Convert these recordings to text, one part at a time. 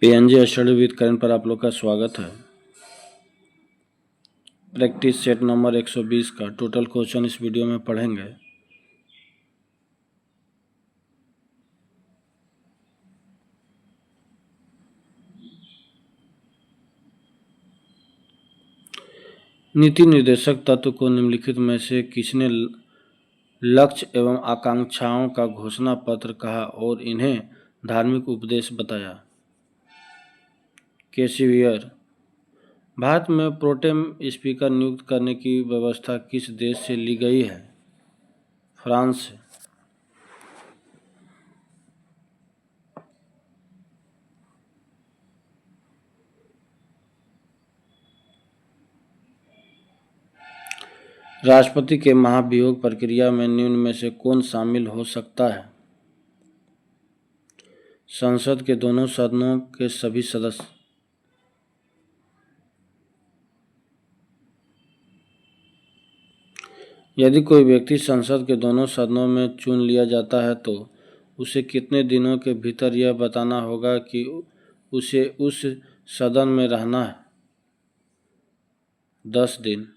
PNG study with करण पर आप लोग का स्वागत है। प्रैक्टिस सेट नंबर 120 का टोटल क्वेश्चन इस वीडियो में पढ़ेंगे। नीति निर्देशक तत्व को निम्नलिखित में से किसने लक्ष्य एवं आकांक्षाओं का घोषणा पत्र कहा और इन्हें धार्मिक उपदेश बताया? केसीवियर। भारत में प्रोटेम स्पीकर नियुक्त करने की व्यवस्था किस देश से ली गई है? फ्रांस से। राष्ट्रपति के महाभियोग प्रक्रिया में निम्न में से कौन शामिल हो सकता है? संसद के दोनों सदनों के सभी सदस्य। यदि कोई व्यक्ति संसद के दोनों सदनों में चुन लिया जाता है तो उसे कितने दिनों के भीतर यह बताना होगा कि उसे उस सदन में रहना है? 10 दिन।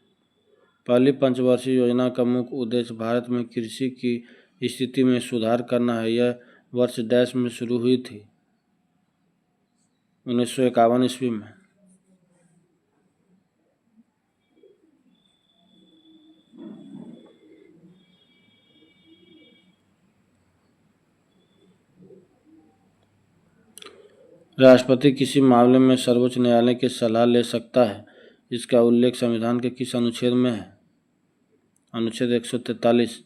पहली पंचवर्षीय योजना का मुख्य उद्देश्य भारत में कृषि की स्थिति में सुधार करना है। यह वर्ष डैश में शुरू हुई थी? 1951 ईस्वी में। राष्ट्रपति किसी मामले में सर्वोच्च न्यायालय की सलाह ले सकता है। इसका उल्लेख संविधान के किस अनुच्छेद में है? अनुच्छेद 143।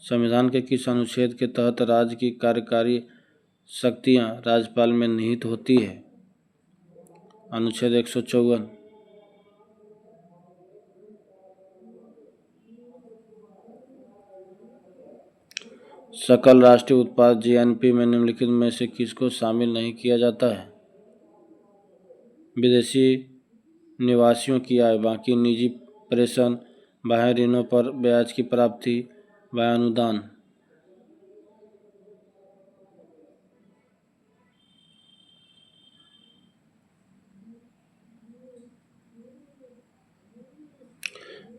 संविधान के किस अनुच्छेद के तहत राज्य की कार्यकारी शक्तियां राज्यपाल में निहित होती है? अनुच्छेद 154। सकल राष्ट्रीय उत्पाद जीएनपी में निम्नलिखित में से किसको शामिल नहीं किया जाता है? विदेशी निवासियों की आय, बाकी निजी प्रेषण, बाह्य ऋणों पर ब्याज की प्राप्ति, बाह्य अनुदान।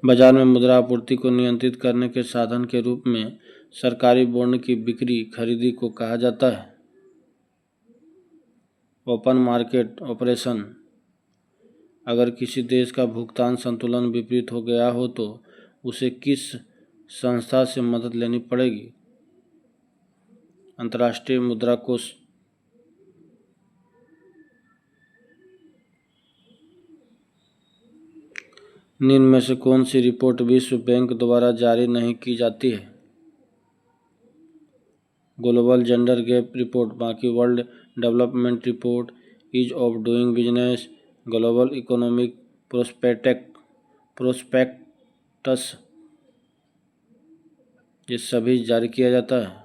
बाजार में मुद्रा आपूर्ति को नियंत्रित करने के साधन के रूप में सरकारी बॉन्ड की बिक्री खरीदी को कहा जाता है? Open market operation. अगर किसी देश का भुगतान संतुलन विपरीत हो गया हो तो उसे किस संस्था से मदद लेनी पड़ेगी? अंतर्राष्ट्रीय मुद्रा कोष। निम्न में से कौन सी रिपोर्ट विश्व बैंक द्वारा जारी नहीं की जाती है? ग्लोबल जेंडर गैप रिपोर्ट, बाकी world development report, ease of doing business, global economic prospectus, ये सभी जारी किया जाता है।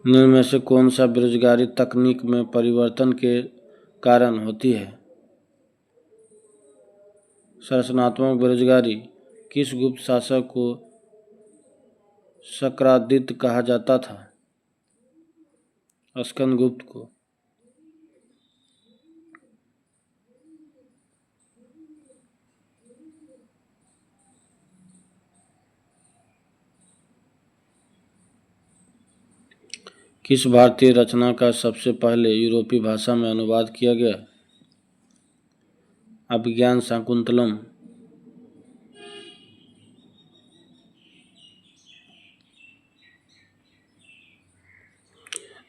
निम्न में से कौन सा बेरोजगारी तकनीक में परिवर्तन के कारण होती है? संरचनात्मक बेरोजगारी। किस गुप्त शासक को शक्रादित्य कहा जाता था? स्कंदगुप्त को। किस भारतीय रचना का सबसे पहले यूरोपीय भाषा में अनुवाद किया गया? अभिज्ञान शाकुंतलम।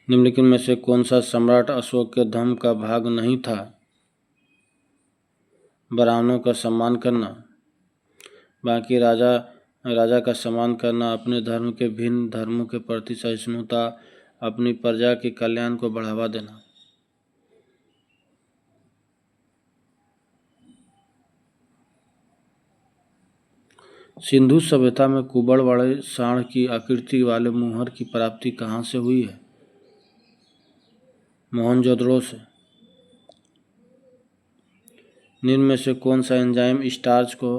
निम्नलिखित में से कौन सा सम्राट अशोक के धर्म का भाग नहीं था? ब्राह्मणों का सम्मान करना, बाकी राजा का सम्मान करना, अपने धर्म के भिन्न धर्मों के प्रति सहिष्णुता, अपनी प्रजा के कल्याण को बढ़ावा देना। सिंधु सभ्यता में कुबड़ वाले सांड की आकृति वाले मुहर की प्राप्ति कहाँ से हुई है? मोहनजोदड़ो से। निम्न में से कौन सा एंजाइम स्टार्च को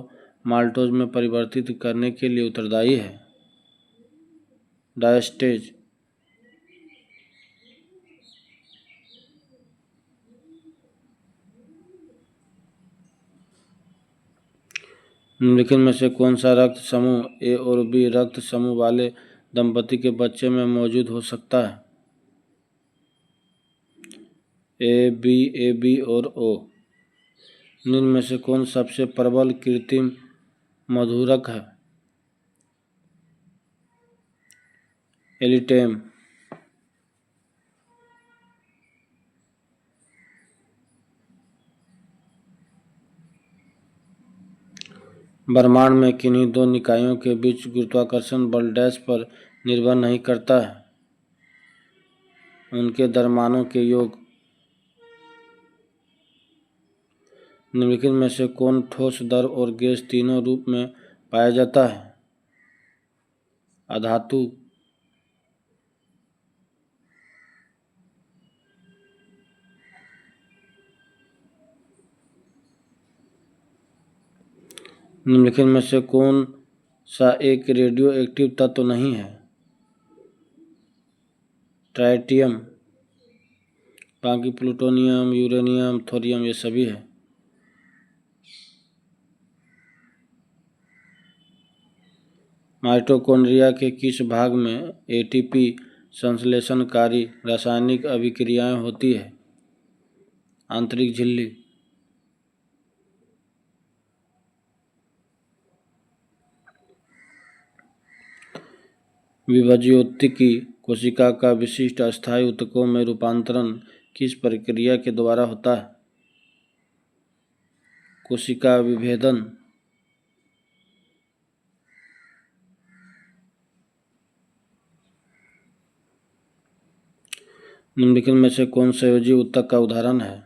माल्टोज में परिवर्तित करने के लिए उत्तरदायी है? डायस्टेज। निम्नलिखित में से कौन सा रक्त समूह ए और बी रक्त समूह वाले दंपति के बच्चे में मौजूद हो सकता है? ए बी और ओ। निम्न में से कौन सबसे प्रबल कृत्रिम मधुरक है? एलिटेम। ब्रह्मांड में किन्हीं दो निकायों के बीच गुरुत्वाकर्षण बल डैश पर निर्भर नहीं करता है? उनके द्रव्यमानों के योग। निम्नलिखित में से कौन ठोस, द्रव और गैस तीनों रूप में पाया जाता है? अधातु। निम्नलिखित में से कौन सा एक रेडियो एक्टिव तत्व नहीं है? ट्राइटियम। बाकी प्लूटोनियम, यूरेनियम, थोरियम ये सभी है। माइटोकॉन्ड्रिया के किस भाग में एटीपी संश्लेषणकारी रासायनिक अभिक्रियाएं होती है? आंतरिक झिल्ली। विभज्योतिकी कोशिका का विशिष्ट अस्थायी ऊतकों में रूपांतरण किस प्रक्रिया के द्वारा होता है? कोशिका विभेदन। निम्नलिखित में से कौन संयोजी ऊतक का उदाहरण है?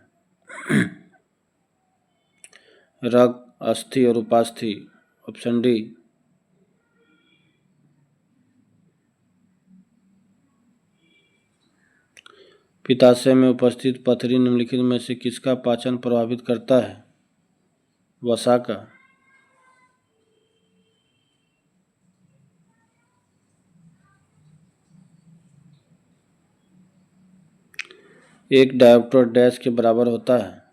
रग, अस्थि और उपास्थि। Option D. पित्ताशय में उपस्थित पथरी निम्नलिखित में से किसका पाचन प्रभावित करता है? वसा का। एक डायोप्टर डैश के बराबर होता है?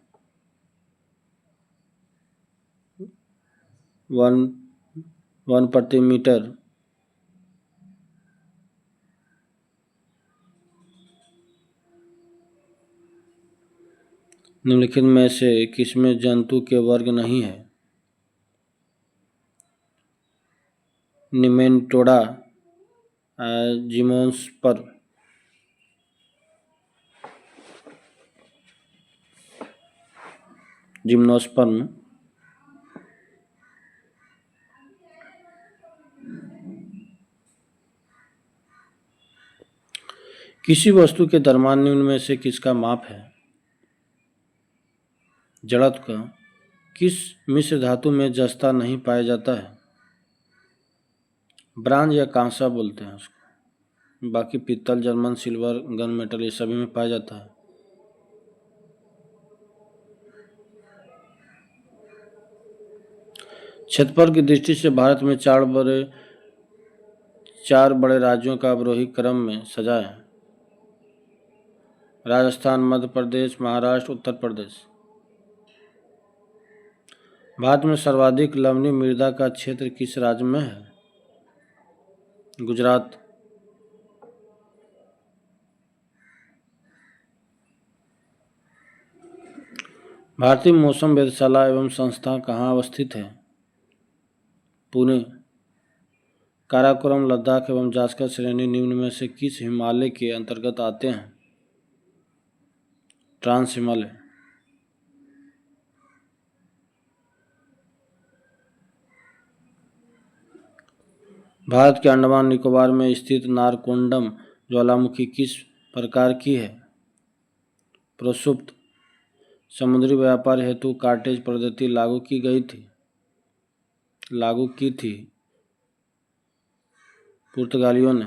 1 प्रति मीटर। निम्नलिखित में से किसमें जंतु के वर्ग नहीं है? Nematoda, gymnosperm. जिम्नोस्पर्म। किसी वस्तु के द्रव्यमान निम्न में से किसका माप है? जड़त्व का। किस मिश्र धातु में जस्ता नहीं पाया जाता है? ब्रांज या कांसा बोलते हैं उसको। बाकी पित्तल, जर्मन सिल्वर, गन मेटल ये सभी में पाया जाता है। क्षेत्रफल की दृष्टि से भारत में चार बड़े राज्यों का अवरोही क्रम में सजा है? राजस्थान, मध्य प्रदेश, महाराष्ट्र, उत्तर प्रदेश। भारत में सर्वाधिक लवणीय मृदा का क्षेत्र किस राज्य में है? गुजरात। भारतीय मौसम वेधशाला एवं संस्था कहाँ अवस्थित है? पुणे। काराकोरम, लद्दाख एवं जास्कर श्रेणी निम्न में से किस हिमालय के अंतर्गत आते हैं? ट्रांस हिमालय। भारत के अंडमान निकोबार में स्थित नारकोंडम ज्वालामुखी किस प्रकार की है? प्रसुप्त। समुद्री व्यापार हेतु कार्टेज पद्धति लागू की थी पुर्तगालियों ने।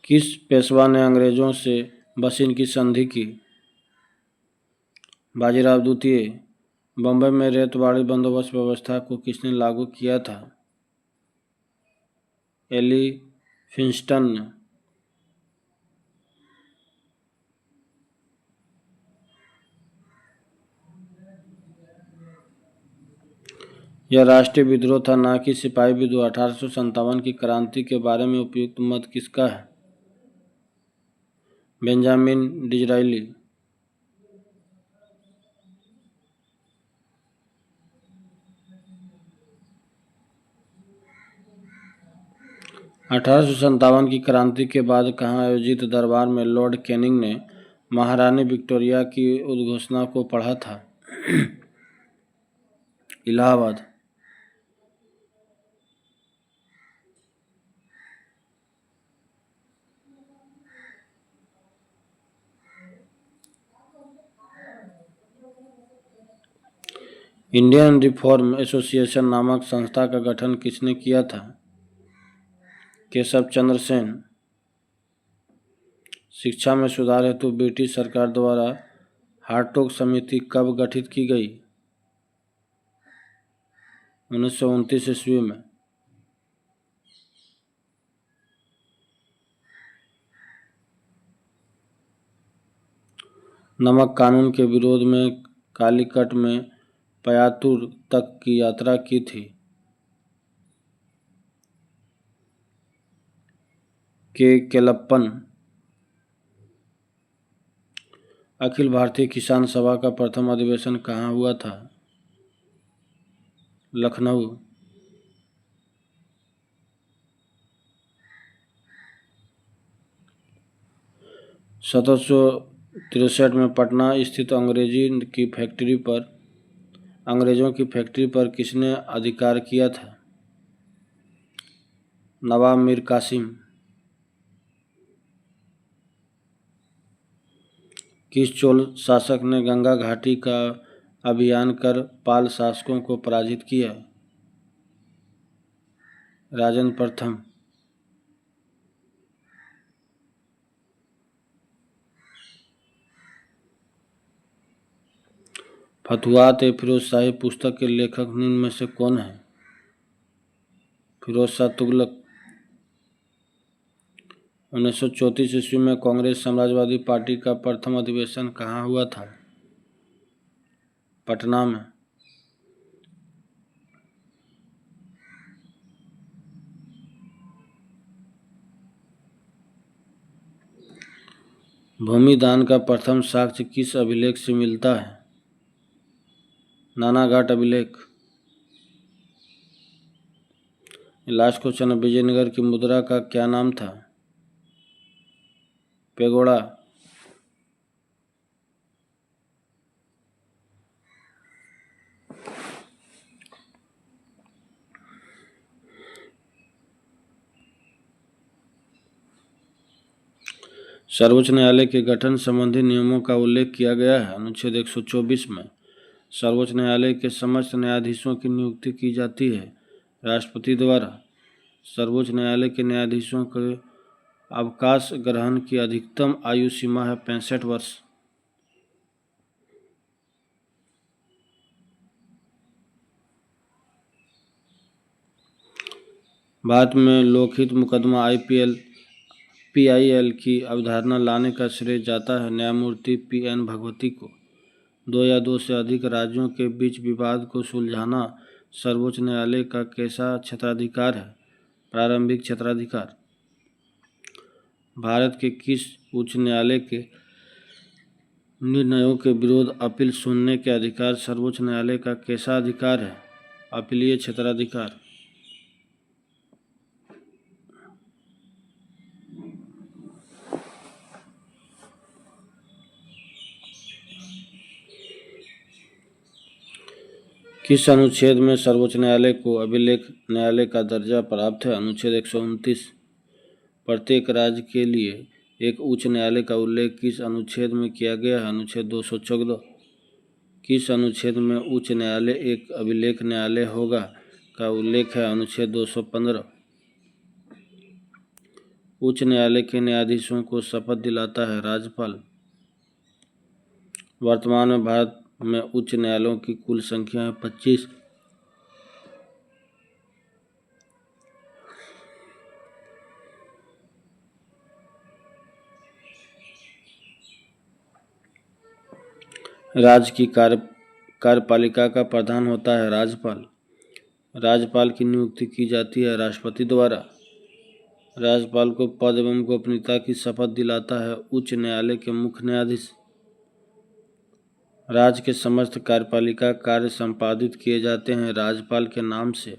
किस पेशवा ने अंग्रेजों से बसिन की संधि की? बाजीराव द्वितीय। बम्बई में रेतवाड़ी बंदोबस्त व्यवस्था को किसने लागू किया था? एलिफिंस्टन ने। यह राष्ट्रीय विद्रोह था, न कि सिपाही विद्रोह। 1857 की क्रांति के बारे में उपयुक्त मत किसका है? Benjamin Disraeli. (1857) की क्रांति के बाद कहाँ आयोजित दरबार में लॉर्ड कैनिंग ने महारानी विक्टोरिया की उद्घोषणा को पढ़ा था? इलाहाबाद। इंडियन रिफॉर्म एसोसिएशन नामक संस्था का गठन किसने किया था? केशव चंद्र सेन। शिक्षा में सुधार हेतु ब्रिटिश सरकार द्वारा हार्टोग समिति कब गठित की गई? 1929 ईस्वी में। नमक कानून के विरोध में कालीकट में पयातूर तक की यात्रा की थी? के केलप्पन। अखिल भारतीय किसान सभा का प्रथम अधिवेशन कहाँ हुआ था? लखनऊ। सत्रह सौ तिरसठ में पटना स्थित अंग्रेजों की फैक्ट्री पर किसने अधिकार किया था? नवाब मीर कासिम। किस चोल शासक ने गंगा घाटी का अभियान कर पाल शासकों को पराजित किया? राजेंद्र प्रथम। फतुहात-ए-फिरोजशाही पुस्तक के लेखक निम्न में से कौन है? फिरोज शाह तुगलक। 1934 ईस्वी में कांग्रेस समाजवादी पार्टी का प्रथम अधिवेशन कहाँ हुआ था? पटना में। भूमि दान का प्रथम साक्ष्य किस अभिलेख से मिलता है? नानाघाट अभिलेख। लास्ट क्वेश्चन है, विजयनगर की मुद्रा का क्या नाम था? पेगोड़ा। सर्वोच्च न्यायालय के गठन संबंधी नियमों का उल्लेख किया गया है? अनुच्छेद 124 में। सर्वोच्च न्यायालय के समस्त न्यायाधीशों की नियुक्ति की जाती है राष्ट्रपति द्वारा। सर्वोच्च न्यायालय के न्यायाधीशों के अवकाश ग्रहण की अधिकतम आयु सीमा है 65 वर्ष। भारत में लोकहित मुकदमा PIL की अवधारणा लाने का श्रेय जाता है न्यायमूर्ति PN भगवती को। 2 या 2 से अधिक राज्यों के बीच विवाद को सुलझाना सर्वोच्च न्यायालय का कैसा क्षेत्राधिकार है? प्रारंभिक क्षेत्राधिकार। भारत के किस उच्च न्यायालय के निर्णयों के विरुद्ध अपील सुनने के अधिकार सर्वोच्च न्यायालय का कैसा अधिकार है? अपीलीय क्षेत्राधिकार। किस अनुच्छेद में सर्वोच्च न्यायालय को अभिलेख न्यायालय का दर्जा प्राप्त है? अनुच्छेद 129। प्रत्येक राज्य के लिए एक उच्च न्यायालय का उल्लेख किस अनुच्छेद में किया गया है? अनुच्छेद 214। किस अनुच्छेद में उच्च न्यायालय एक अभिलेख न्यायालय होगा का उल्लेख है? अनुच्छेद 215। उच्च न्यायालय के न्यायाधीशों को शपथ दिलाता है राज्यपाल। वर्तमान में भारत में उच्च न्यायालयों की कुल संख्या है 25। राज्य की कार्यपालिका का प्रधान होता है राज्यपाल। राज्यपाल की नियुक्ति की जाती है राष्ट्रपति द्वारा। राज्यपाल को पद एवं गोपनीयता की शपथ दिलाता है उच्च न्यायालय के मुख्य न्यायाधीश। राज्य के समस्त कार्यपालिका कार्य संपादित किए जाते हैं राज्यपाल के नाम से।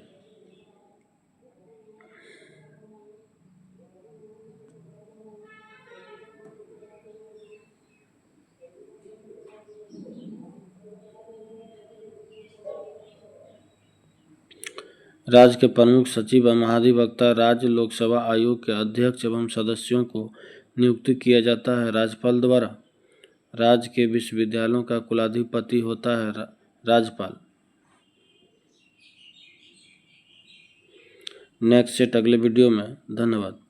राज्य के प्रमुख सचिव व महाधिवक्ता राज्य लोकसेवा आयोग के अध्यक्ष एवं सदस्यों को नियुक्त किया जाता है राज्यपाल द्वारा। राज्य के विश्वविद्यालयों का कुलाधिपति होता है राज्यपाल। नेक्स्ट सेट अगले वीडियो में। धन्यवाद।